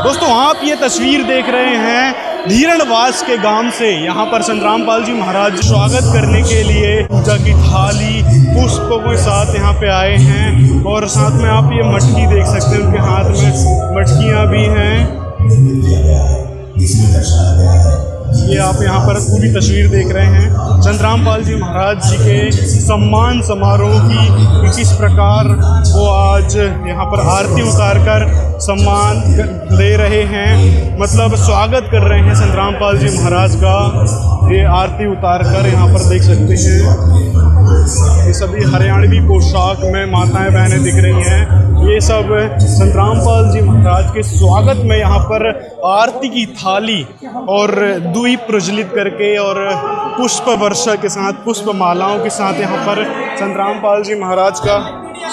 दोस्तों आप ये तस्वीर देख रहे हैं धीरणवास के गांव से। यहाँ पर संत रामपाल जी महाराज स्वागत करने के लिए पूजा की थाली पुष्पों के साथ यहाँ पे आए हैं और साथ में आप ये मटकी देख सकते हैं, उनके हाथ में मटकियाँ भी हैं। ये आप यहाँ पर पूरी तस्वीर देख रहे हैं संत रामपाल जी महाराज जी के सम्मान समारोह की, किस प्रकार वो आज यहाँ पर आरती उतार कर सम्मान दे रहे हैं, मतलब स्वागत कर रहे हैं संत रामपाल जी महाराज का। ये आरती उतार कर यहाँ पर देख सकते हैं ये सभी हरियाणवी पोशाक में माताएं बहनें दिख रही हैं। ये सब संत रामपाल जी महाराज के स्वागत में यहाँ पर आरती की थाली और द्वीप प्रज्वलित करके और पुष्प वर्षा के साथ, पुष्प मालाओं के साथ यहाँ पर संत रामपाल जी महाराज का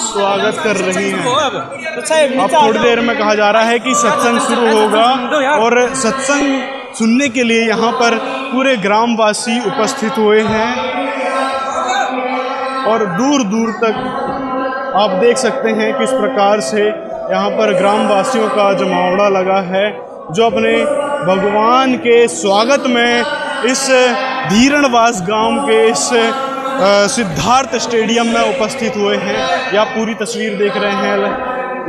स्वागत कर रही हैं। अब थोड़ी देर में कहा जा रहा है कि सत्संग शुरू होगा और सत्संग सुनने के लिए यहाँ पर पूरे ग्रामवासी उपस्थित हुए हैं और दूर दूर तक आप देख सकते हैं किस प्रकार से यहाँ पर ग्रामवासियों का जमावड़ा लगा है, जो अपने भगवान के स्वागत में इस धीरणवास गांव के इस सिद्धार्थ स्टेडियम में उपस्थित हुए हैं। ये आप पूरी तस्वीर देख रहे हैं।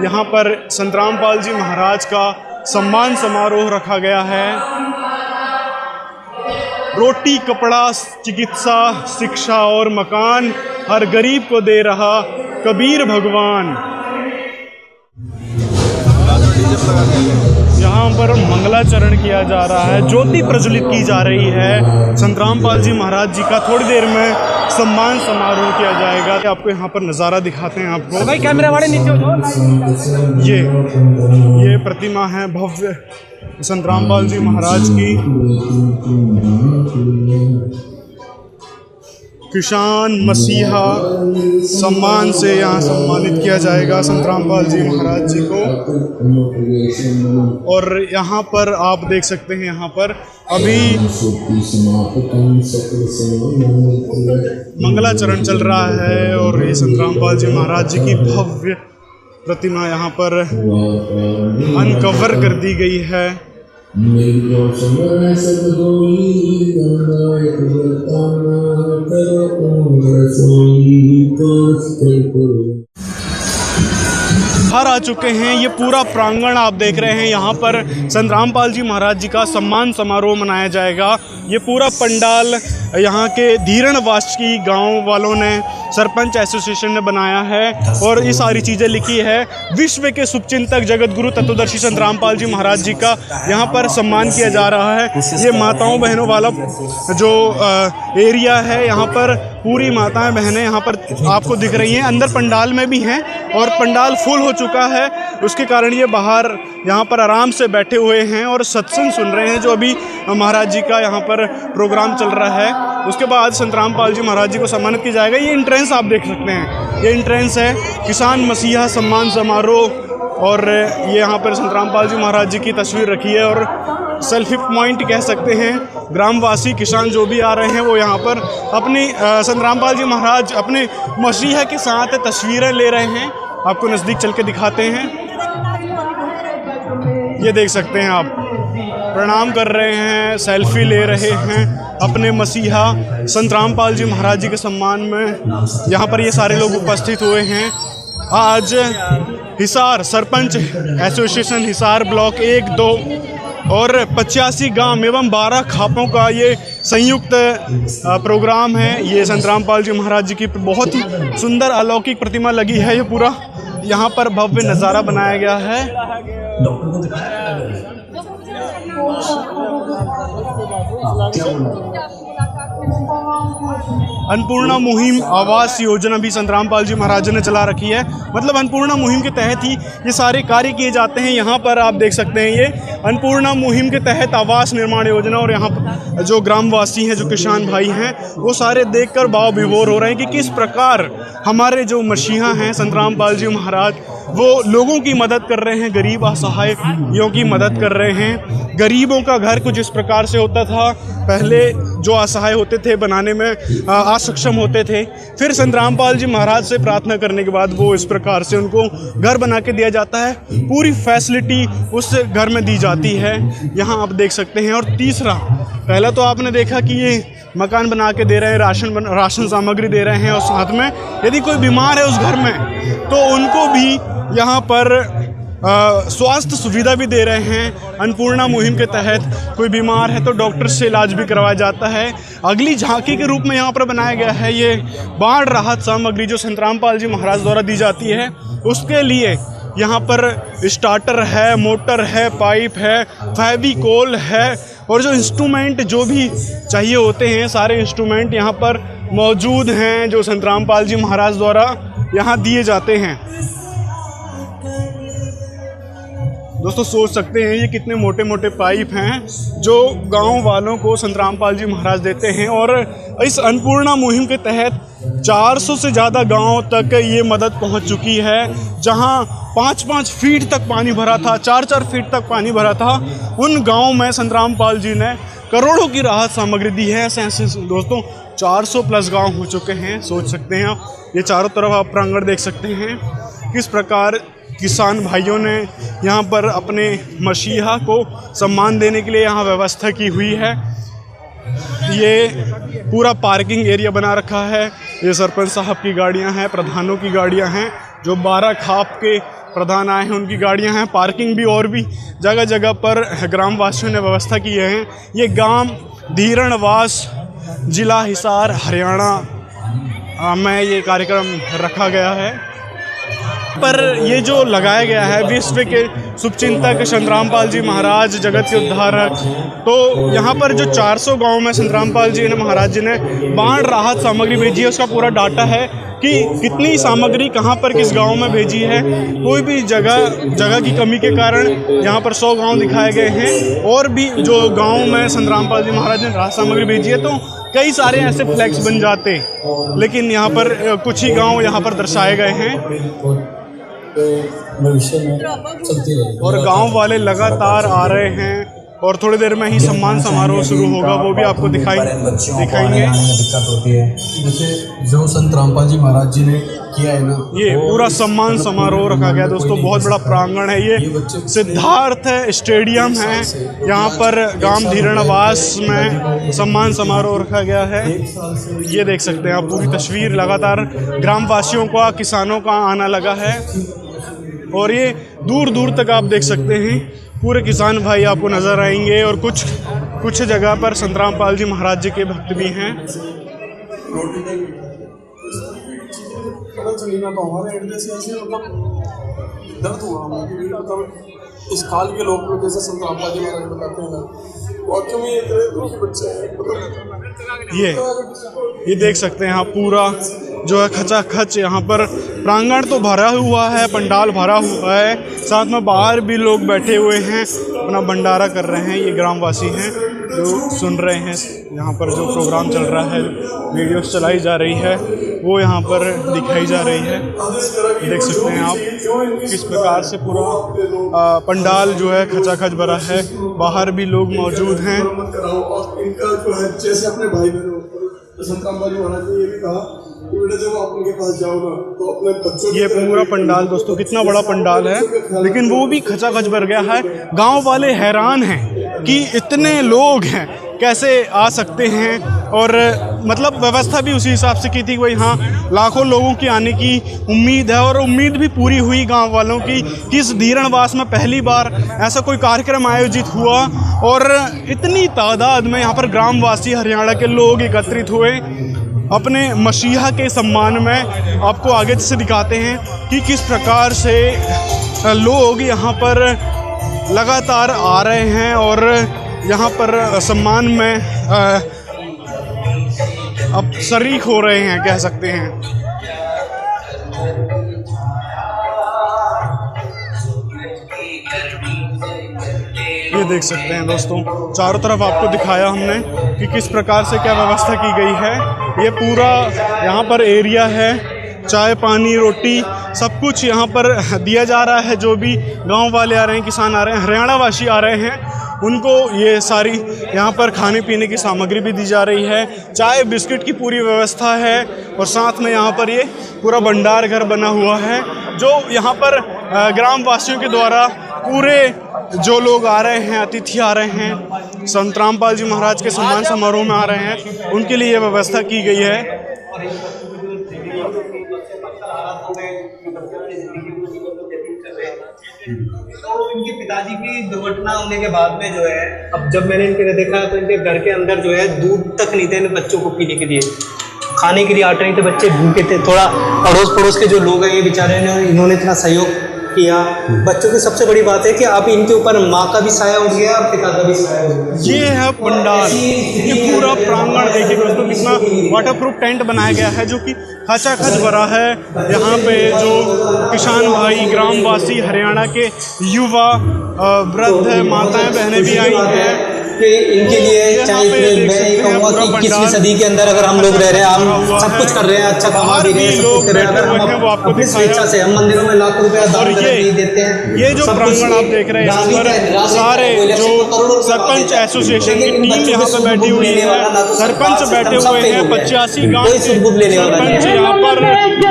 यहाँ पर संत रामपाल जी महाराज का सम्मान समारोह रखा गया है। रोटी, कपड़ा, चिकित्सा, शिक्षा और मकान हर गरीब को दे रहा कबीर भगवान। यहाँ पर मंगलाचरण किया जा रहा है, ज्योति प्रज्वलित की जा रही है संत रामपाल जी महाराज जी का। थोड़ी देर में सम्मान समारोह किया जाएगा। आपको यहाँ पर नज़ारा दिखाते हैं आपको। भाई कैमरा वाले नीचे हो जाओ। ये प्रतिमा है भव्य संत रामपाल जी महाराज की। किसान मसीहा सम्मान से यहाँ सम्मानित किया जाएगा संत रामपाल जी महाराज जी को। और यहाँ पर आप देख सकते हैं, यहाँ पर अभी मंगलाचरण चल रहा है और ये संत रामपाल जी महाराज जी की भव्य प्रतिमा यहाँ पर अनकवर कर दी गई है। बाहर आ चुके हैं। ये पूरा प्रांगण आप देख रहे हैं। यहाँ पर संत रामपाल जी महाराज जी का सम्मान समारोह मनाया जाएगा। ये पूरा पंडाल यहाँ के धीरणवास की गांव वालों ने, सरपंच एसोसिएशन ने बनाया है और ये सारी चीज़ें लिखी है। विश्व के शुभचिंतक जगत गुरु तत्वदर्शी संत रामपाल जी महाराज जी का यहाँ पर सम्मान किया जा रहा है। ये माताओं बहनों वाला जो एरिया है, यहाँ पर पूरी माताएं बहनें यहाँ पर आपको दिख रही हैं। अंदर पंडाल में भी हैं और पंडाल फुल हो चुका है, उसके कारण ये बाहर यहाँ पर आराम से बैठे हुए हैं और सत्संग सुन रहे हैं, जो अभी महाराज जी का यहाँ पर प्रोग्राम चल रहा है। उसके बाद संत रामपाल जी महाराज जी को सम्मानित किया जाएगा। ये एंट्रेंस आप देख सकते हैं, ये एंट्रेंस है किसान मसीहा सम्मान समारोह। और ये यहाँ पर संत रामपाल जी महाराज जी की तस्वीर रखी है और सेल्फी पॉइंट कह सकते हैं। ग्रामवासी किसान जो भी आ रहे हैं वो यहाँ पर अपनी संत रामपाल जी महाराज अपने मसीहा के साथ तस्वीरें ले रहे हैं। आपको नज़दीक चल के दिखाते हैं। ये देख सकते हैं आप, प्रणाम कर रहे हैं, सेल्फी ले रहे हैं अपने मसीहा संत रामपाल जी महाराज जी के सम्मान में। यहाँ पर ये सारे लोग उपस्थित हुए हैं। आज हिसार सरपंच एसोसिएशन हिसार ब्लॉक 1, 2 और 85 गांव एवं 12 खापों का ये संयुक्त प्रोग्राम है। ये संत रामपाल जी महाराज जी की बहुत ही सुंदर अलौकिक प्रतिमा लगी है। ये पूरा यहाँ पर भव्य नज़ारा बनाया गया है। अन्नपूर्णा मुहिम आवास योजना भी संत रामपाल जी महाराज ने चला रखी है। मतलब अन्नपूर्णा मुहिम के तहत ही ये सारे कार्य किए जाते हैं। यहाँ पर आप देख सकते हैं, ये अन्नपूर्णा मुहिम के तहत आवास निर्माण योजना। और यहाँ पर जो ग्रामवासी हैं, जो किसान भाई हैं, वो सारे देखकर भाव विभोर हो रहे हैं कि किस प्रकार हमारे जो मसीहा हैं संत रामपाल जी महाराज, वो लोगों की मदद कर रहे हैं, गरीब असहायों की मदद कर रहे हैं। गरीबों का घर कुछ इस प्रकार से होता था पहले, जो असहाय होते थे, बनाने में असक्षम होते थे। फिर संतरामपाल जी महाराज से प्रार्थना करने के बाद वो इस प्रकार से उनको घर बना के दिया जाता है, पूरी फैसिलिटी उस घर में दी जाती है, यहाँ आप देख सकते हैं। और तीसरा, पहला तो आपने देखा कि ये मकान बना के दे रहे हैं, राशन सामग्री दे रहे हैं, और साथ में यदि कोई बीमार है उस घर में तो उनको भी यहाँ पर स्वास्थ्य सुविधा भी दे रहे हैं। अन्नपूर्णा मुहिम के तहत कोई बीमार है तो डॉक्टर से इलाज भी करवाया जाता है। अगली झांकी के रूप में यहाँ पर बनाया गया है ये बाढ़ राहत सामग्री जो संतरामपाल जी महाराज द्वारा दी जाती है। उसके लिए यहाँ पर स्टार्टर है, मोटर है, पाइप है, फेविकोल है, और जो इंस्ट्रूमेंट जो भी चाहिए होते हैं सारे इंस्ट्रूमेंट यहाँ पर मौजूद हैं, जो संतरामपाल जी महाराज द्वारा यहाँ दिए जाते हैं। दोस्तों सोच सकते हैं ये कितने मोटे मोटे पाइप हैं जो गांव वालों को संतरामपाल जी महाराज देते हैं। और इस अन्नपूर्णा मुहिम के तहत 400 से ज़्यादा गांव तक ये मदद पहुंच चुकी है। जहां 5-5 फीट तक पानी भरा था, 4-4 फीट तक पानी भरा था, उन गाँव में संतरामपाल जी ने करोड़ों की राहत सामग्री दी है। ऐसे दोस्तों 400 प्लस गाँव हो चुके हैं। सोच सकते हैं आप, ये चारों तरफ आप प्रांगण देख सकते हैं किस प्रकार किसान भाइयों ने यहाँ पर अपने मसीहा को सम्मान देने के लिए यहाँ व्यवस्था की हुई है। ये पूरा पार्किंग एरिया बना रखा है। ये सरपंच साहब की गाड़ियाँ हैं, प्रधानों की गाड़ियाँ हैं, जो 12 खाप के प्रधान आए हैं उनकी गाड़ियाँ हैं। पार्किंग भी और भी जगह जगह पर ग्रामवासियों ने व्यवस्था की है। ये गांव धीरणवास, जिला हिसार, हरियाणा में ये कार्यक्रम रखा गया है। पर ये जो लगाया गया है विश्व के शुभचिंतक संतरामपाल जी महाराज, जगत के उद्धारक, तो यहाँ पर जो 400 गांव में संतरामपाल जी ने महाराज जी ने बाढ़ राहत सामग्री भेजी है, उसका पूरा डाटा है कि कितनी सामग्री कहाँ पर किस गांव में भेजी है। कोई भी जगह की कमी के कारण यहाँ पर 100 गांव दिखाए गए हैं, और भी जो गांव में संतरामपाल जी महाराज ने राहत सामग्री भेजी है तो कई सारे ऐसे फ्लैक्स बन जाते, लेकिन यहाँ पर कुछ ही गांव यहाँ पर दर्शाए गए हैं। भविष्य में चलती रहेगी और गांव वाले लगातार आ रहे हैं, और थोड़ी देर में ही सम्मान समारोह शुरू होगा, वो भी आपको दिखाएंगे। दिक्कत होती है जैसे जो संतरामपाल जी महाराज जी ने किया है ना, ये पूरा सम्मान समारोह रखा गया दोस्तों। बहुत बड़ा प्रांगण है, ये सिद्धार्थ स्टेडियम है। यहाँ पर गांव धीरणवास में सम्मान समारोह रखा गया है। ये देख सकते हैं आप पूरी तस्वीर, लगातार ग्रामवासियों का, किसानों का आना लगा है, और ये दूर दूर तक आप देख सकते हैं पूरे किसान भाई आपको नज़र आएंगे। और कुछ जगह पर संतरामपाल जी महाराज जी के भक्त भी हैं। तो हमारे हृदय से ऐसे दर्द हुआ इस काल के लोग में, जैसे संतरामपाल जी महाराज बताते हैं वाक्य में ये बच्चे हैं। ये देख सकते हैं आप पूरा जो है खचाखच यहाँ पर प्रांगण तो भरा हुआ है, पंडाल भरा हुआ है, साथ में बाहर भी लोग बैठे हुए हैं, अपना भंडारा कर रहे हैं। ये ग्रामवासी हैं जो सुन रहे हैं, यहाँ पर जो प्रोग्राम चल रहा है, वीडियोस चलाई जा रही है, वो यहाँ पर दिखाई जा रही है। देख सकते हैं आप किस प्रकार से पूरा पंडाल जो है खचाखच भरा है, बाहर भी लोग मौजूद हैं। इनका जो है जैसे अपने भाई बहनों, संतरामपाल जी महाराज ने ये भी कहा जब आप उनके पास जाओगे तो अपने बच्चों, ये पूरा पंडाल दोस्तों कितना बड़ा पंडाल है, लेकिन वो भी खचाखच भर गया है। गांव वाले हैरान हैं कि इतने लोग हैं कैसे आ सकते हैं, और मतलब व्यवस्था भी उसी हिसाब से की थी। वही हाँ, लाखों लोगों की आने की उम्मीद है, और उम्मीद भी पूरी हुई गांव वालों की कि इस धीरणवास में पहली बार ऐसा कोई कार्यक्रम आयोजित हुआ, और इतनी तादाद में यहाँ पर ग्रामवासी हरियाणा के लोग एकत्रित हुए अपने मसीहा के सम्मान में। आपको आगे से दिखाते हैं कि किस प्रकार से लोग यहाँ पर लगातार आ रहे हैं, और यहाँ पर सम्मान में अब शरीक हो रहे हैं, कह सकते हैं। ये देख सकते हैं दोस्तों, चारों तरफ आपको दिखाया हमने कि किस प्रकार से क्या व्यवस्था की गई है। ये पूरा यहाँ पर एरिया है, चाय पानी रोटी सब कुछ यहाँ पर दिया जा रहा है। जो भी गांव वाले आ रहे हैं, किसान आ रहे हैं, हरियाणा वासी आ रहे हैं, उनको ये सारी यहाँ पर खाने पीने की सामग्री भी दी जा रही है। चाय बिस्किट की पूरी व्यवस्था है और साथ में यहाँ पर ये पूरा भंडार घर बना हुआ है, जो यहाँ पर ग्राम वासियों के द्वारा पूरे जो लोग आ रहे हैं, अतिथि आ रहे हैं, संत रामपाल जी महाराज के सम्मान समारोह में आ रहे हैं, उनके लिए ये व्यवस्था की गई है। तो इनके पिताजी की दुर्घटना होने के बाद में जो है, अब जब मैंने इनके देखा तो इनके घर के अंदर जो है दूध तक नहीं थे इन बच्चों को पीने के लिए, खाने के लिए आटा नहीं थे, बच्चे भूखे थे। थोड़ा अड़ोस पड़ोस के जो लोग हैं ये बेचारे इन्होंने इतना सहयोग किया। बच्चों की सबसे बड़ी बात है कि आप इनके ऊपर माँ का भी साया हो गया और पिता का भी साया हो गया। ये है पंडाल, ये पूरा प्रांगण देखिए दोस्तों, कितना वाटरप्रूफ टेंट बनाया गया है जो कि खचाखच भरा है। यहाँ पे जो किसान भाई, ग्रामवासी, हरियाणा के युवा, वृद्ध, माताएं, बहनें भी आई हैं कि इनके लिए चाहे मैं कहूँगा कि 21वीं सदी के अंदर अगर हम लोग रह रहे हैं, हम सब कुछ कर रहे हैं, अच्छा कमा भी रहे हैं, सब कुछ कर रहे हैं, अगर हम अपनी स्वेच्छा से हम मंदिरों में लाखों रुपया दान देते हैं। ये जो प्रांगण आप देख रहे हैं, इस पर सारे जो सरपंच एसोसिएशन की टीम यहाँ पे बैठी हुई है, सरपंच बैठे हुए हैं, 85 गाँव के सरपंच यहाँ पर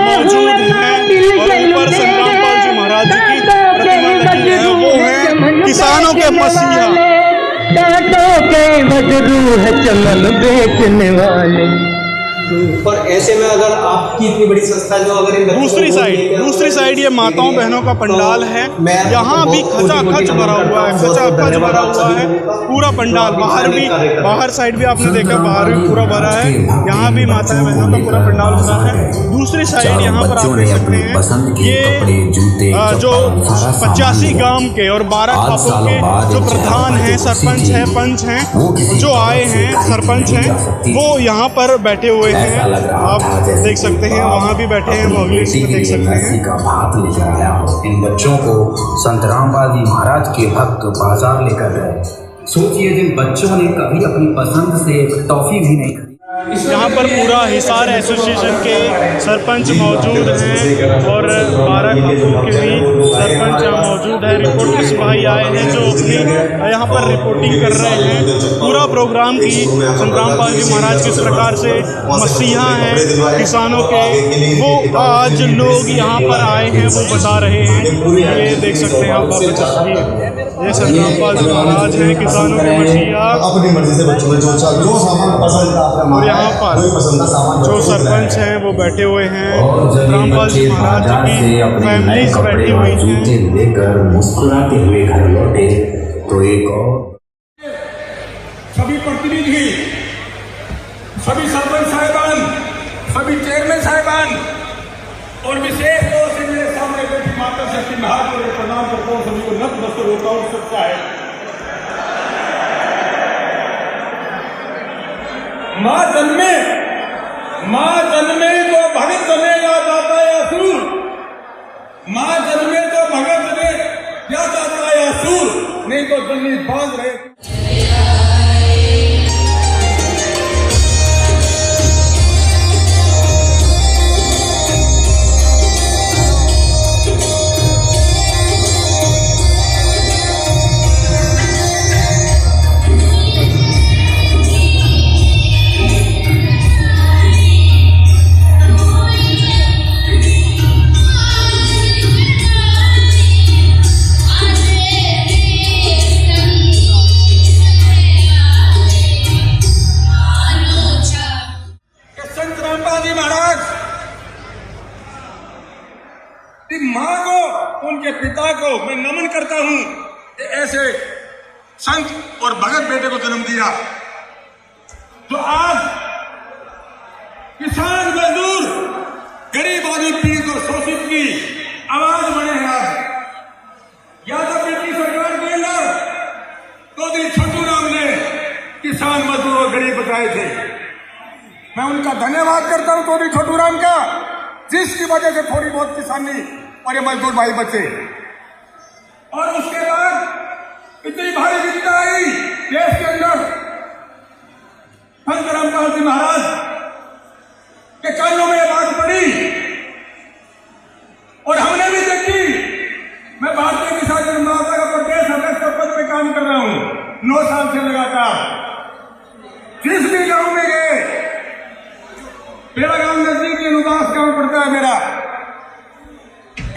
मौजूद हैं और ऊपर संत रामपाल जी महाराज जी की प्रतिमा लगी है। वो है किसानों के मसीहा, डांटों के बदरू है चमन बेचने वाले। पर ऐसे में अगर आपकी इतनी बड़ी संस्था जो अगर इन दूसरी साइड ये माताओं बहनों का पंडाल है, यहाँ भी खचाखच भरा हुआ है, खचाखच भरा हुआ है पूरा पंडाल। बाहर साइड भी आपने देखा, बाहर भी पूरा भरा है, यहाँ भी माताएं बहनों का पूरा पंडाल भरा है। दूसरी साइड यहाँ पर आप देख सकते हैं, ये जो 85 गांव के और 12 खापों के जो प्रधान हैं, सरपंच हैं, पंच हैं, जो आए हैं, सरपंच हैं, वो यहाँ पर बैठे हुए हैं। आप देख सकते हैं, वहाँ भी बैठे हैं, वो अगले इसमें देख सकते हैं। का भात लेकर आया हो, इन बच्चों को संत रामपाल जी महाराज के भक्त बाजार लेकर गए। सोचिए, जिन बच्चों ने कभी अपनी पसंद से एक टॉफी भी नहीं खरीदी। यहाँ पर पूरा हिसार एसोसिएशन के सरपंच मौजूद हैं और 12 खापों के भी सरपंच यहाँ मौजूद है। रिपोर्टर्स भाई आए हैं जो अपनी यहाँ पर रिपोर्टिंग कर रहे हैं पूरा प्रोग्राम की। संत रामपाल जी महाराज किस प्रकार से मसीहा हैं किसानों के, वो आज लोग यहाँ पर आए हैं वो बता रहे हैं। ये देख सकते हैं आप तस्वीर, ये संत रामपाल जी महाराज हैं, किसानों के मसीहा। अपनी मर्जी से बच्चों को जो सामान पसंद और यहाँ पर जो सरपंच हैं वो बैठे हुए हैं, रामपाल जी महाराज जी की फैमिलीज बैठी हुई हैं। लेकर मुस्कुराते हुए घर लौटे तो एक और सभी प्रतिनिधि, सभी सरपंच साहिबान, सभी चेयरमैन साहिबान और विशेष तौर से मेरे सामने बैठी माता शक्ति महाराज को प्रणाम करता हूँ, सभी को नतमस्तक होता हूँ। सबका है माँ जन्मे तो भगत बनेगा दाता या सूर, माँ जन्मे तो भगत बने या दाता या सूर, नहीं तो जन्नी बांध रहे। माँ को, उनके पिता को मैं नमन करता हूं कि ऐसे संत और भगत बेटे को जन्म दिया, जो आज किसान, मजदूर, गरीब आदमी, पीड़ित और शोषित की आवाज बने हैं। आज या तो ब्रिटिश सरकार के अंदर चौधरी छोटू राम ने किसान, मजदूर और गरीब बचाए थे। मैं उनका धन्यवाद करता हूं, चौधरी छोटू राम का, जिसकी वजह से थोड़ी बहुत किसानी और ये मजदूर भाई बचे। और उसके बाद इतनी भारी विपदा आई देश के अंदर, संत रामपाल जी महाराज के कानों में ये बात पड़ी और हमने भी देखी। मैं भारतीय किसान जनता का प्रदेश अध्यक्ष के पद पे काम कर रहा हूं। 9 साल से लगातार जिस भी गांव में गए, मेरा गांव नजदीक अनुदास गांव पड़ता है मेरा,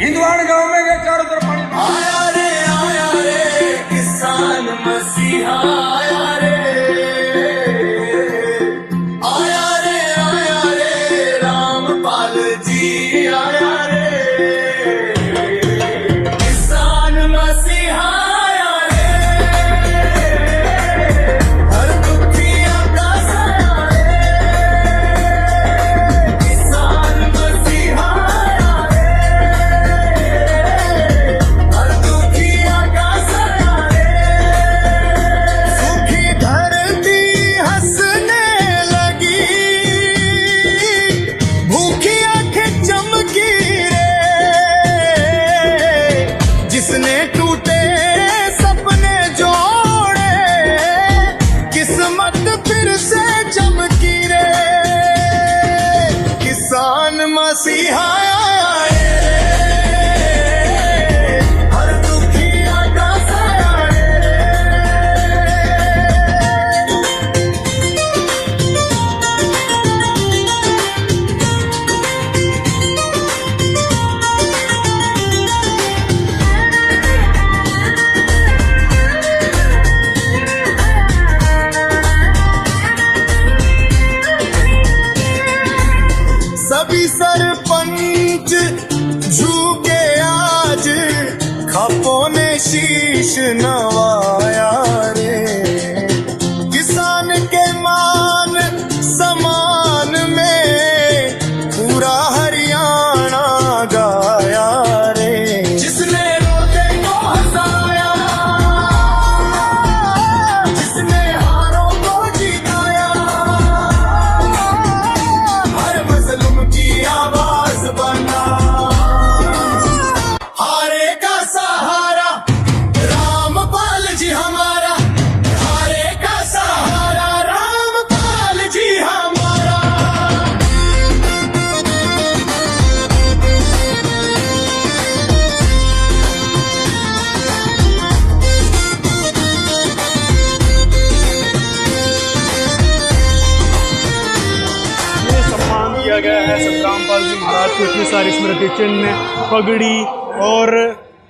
हिंदवाड़ गांव में गए, चारों तरफ पानी। आया रे किसान मसीहा आया रे, आया रे रामपाल जी आया रे, किसान मसीहा आया रे, हर दुखिया का सहारा रे, किसान मसीहा आया रे, हर दुखिया का सहारा रे, सुखी धरती हंसने लगी, भूखी आंखें चमकी रे, जिसने टूटे सपने जोड़े, किस्मत फिर से चमकी रे, किसान मसीहा आया रे, हर दुखिया का सहारा रे। सभी सरपंच झुके आज, खपों ने शीश नवाया रे, किसान के मान समान में पूरा हरियाणा गाया रे, जिसने रोते को हंसाया, जिसने हारों को जिताया, हर मजलूम की आवाज बना, हारे का सहारा रामपाल जी हमारा, हारे का सहारा रामपाल जी हमारा। ये सम्मान दिया गया है संतरामपाल जी महाराज को, इतनी सारी स्मृति चिन्ह, पगड़ी और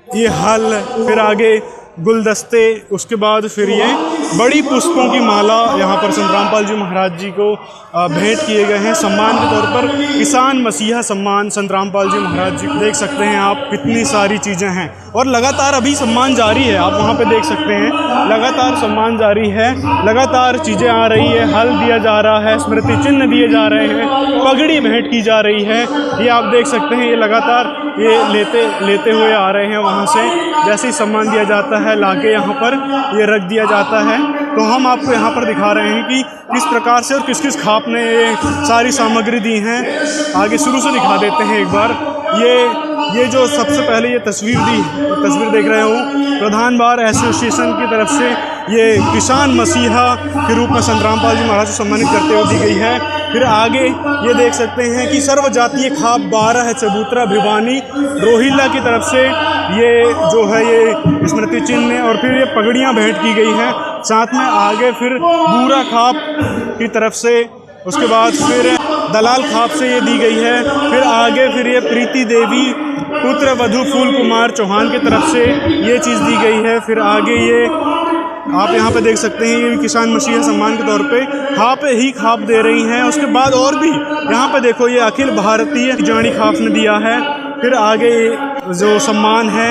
ये हल, फिर आगे गुलदस्ते, उसके बाद फिर ये बड़ी पुष्पों की माला यहाँ पर संतरामपाल जी महाराज जी को भेंट किए गए हैं सम्मान के तौर पर। किसान मसीहा सम्मान संतरामपाल जी महाराज जी को देख सकते हैं आप, कितनी सारी चीज़ें हैं और लगातार अभी सम्मान जारी है। आप वहाँ पे देख सकते हैं लगातार सम्मान जारी है, लगातार चीज़ें आ रही है, हल दिया जा रहा है, स्मृति चिन्ह दिए जा रहे हैं, पगड़ी भेंट की जा रही है। ये आप देख सकते हैं, ये लगातार ये लेते हुए आ रहे हैं वहाँ से। जैसे ही सम्मान दिया जाता है लाके यहाँ पर ये रख दिया जाता है। तो हम आपको यहाँ पर दिखा रहे हैं कि किस प्रकार से और किस किस खाप ने ये सारी सामग्री दी हैं। आगे शुरू से दिखा देते हैं एक बार। ये जो सबसे पहले ये तस्वीर देख रहे हो, प्रधान बार एसोसिएशन की तरफ से ये किसान मसीहा के रूप में संतरामपाल जी महाराज को सम्मानित करते हुए दी गई है। फिर आगे ये देख सकते हैं कि सर्व जातीय खाप 12 है, चबूतरा भिवानी रोहिल्ला की तरफ से ये जो है ये स्मृति चिन्ह और फिर ये पगड़ियाँ भेंट की गई हैं। साथ में आगे फिर बूरा खाप की तरफ से, उसके बाद फिर दलाल खाप से ये दी गई है। फिर आगे फिर ये प्रीति देवी पुत्र वधु फूल कुमार चौहान की तरफ से ये चीज़ दी गई है। फिर आगे ये आप यहाँ पे देख सकते हैं, ये किसान मसीहा सम्मान के तौर पे खाप दे रही हैं। उसके बाद और भी यहाँ पे देखो, ये अखिल भारतीय जानी खाप ने दिया है। फिर आगे जो सम्मान है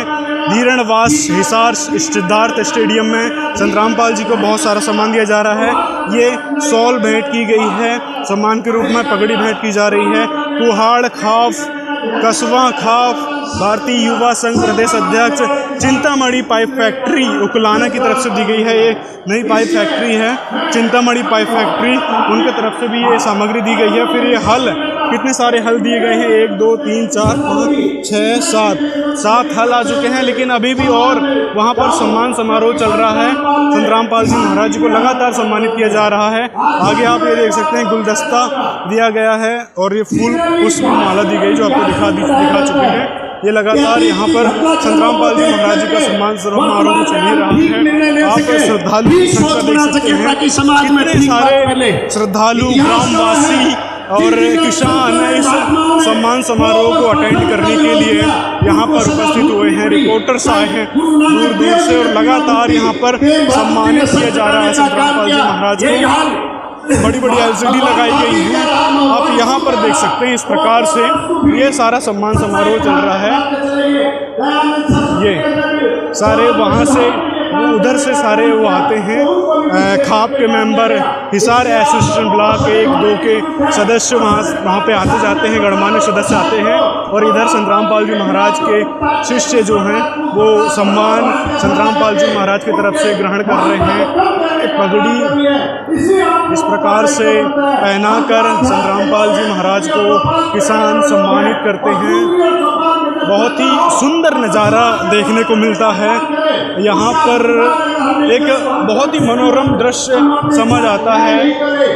धीरणवास हिसार सिद्धार्थ स्टेडियम में संतरामपाल जी को बहुत सारा सम्मान दिया जा रहा है। ये शॉल भेंट की गई है, सम्मान के रूप में पगड़ी भेंट की जा रही है। कुहाड़ खाप, कस्बा खाप, भारतीय युवा संघ प्रदेश अध्यक्ष, चिंतामणि पाइप फैक्ट्री उकलाना की तरफ से दी गई है। ये नई पाइप फैक्ट्री है, चिंतामणि पाइप फैक्ट्री, उनके तरफ से भी ये सामग्री दी गई है। फिर ये हल, कितने सारे हल दिए गए हैं, 1 2 3 4 5 6 7 हल आ चुके हैं। लेकिन अभी भी और वहाँ पर सम्मान समारोह चल रहा है। संतरामपाल जी महाराज जी को लगातार सम्मानित किया जा रहा है। आगे आप ये देख सकते हैं, गुलदस्ता दिया गया है और ये फूल पुष्प माला दी गई जो आपको दिखा चुके हैं। ये लगातार यहाँ पर संतराम पाल जी महाराज जी का सम्मान समारोह चल ही रहा है। आप श्रद्धालु की संख्या देख सकते हैं, कितने सारे श्रद्धालु, ग्रामवासी और किसान इस सम्मान समारोह को अटेंड करने के लिए यहाँ पर उपस्थित हुए हैं। रिपोर्टर्स आए हैं दूर दूर से और लगातार यहाँ पर सम्मानित किया जा रहा है संतराम पाल जी महाराज को। बड़ी बड़ी LCD लगाई गई है, आप यहाँ पर देख सकते हैं। इस प्रकार से ये सारा सम्मान समारोह चल रहा है। ये सारे वहाँ से उधर से सारे वो आते हैं, खाप के मेंबर, हिसार एसोसिएशन ब्लॉक 1-2 के सदस्य वहाँ पे आते जाते हैं, गणमान्य सदस्य आते हैं। और इधर संतराम पाल जी महाराज के शिष्य जो हैं वो सम्मान संतराम पाल जी महाराज की तरफ से ग्रहण कर रहे हैं। पगड़ी इस प्रकार से पहनाकर संतराम पाल जी महाराज को किसान सम्मानित करते हैं। बहुत ही सुंदर नज़ारा देखने को मिलता है यहाँ पर। एक बहुत ही मनोरम दृश्य समझ आता है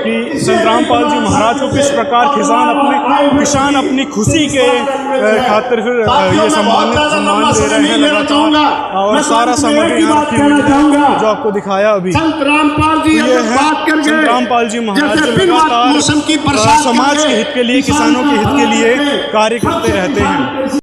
कि संतराम पाल जी महाराज को किस प्रकार किसान अपनी खुशी के खातिर फिर ये सम्मान दे रहे हैं लगातार। और सारा सामग्री यहाँ रखी हुई है जो आपको दिखाया अभी। ये है संतराम पाल जी महाराज जो लगातार समाज के हित के लिए, किसानों के हित के लिए कार्य करते रहते हैं।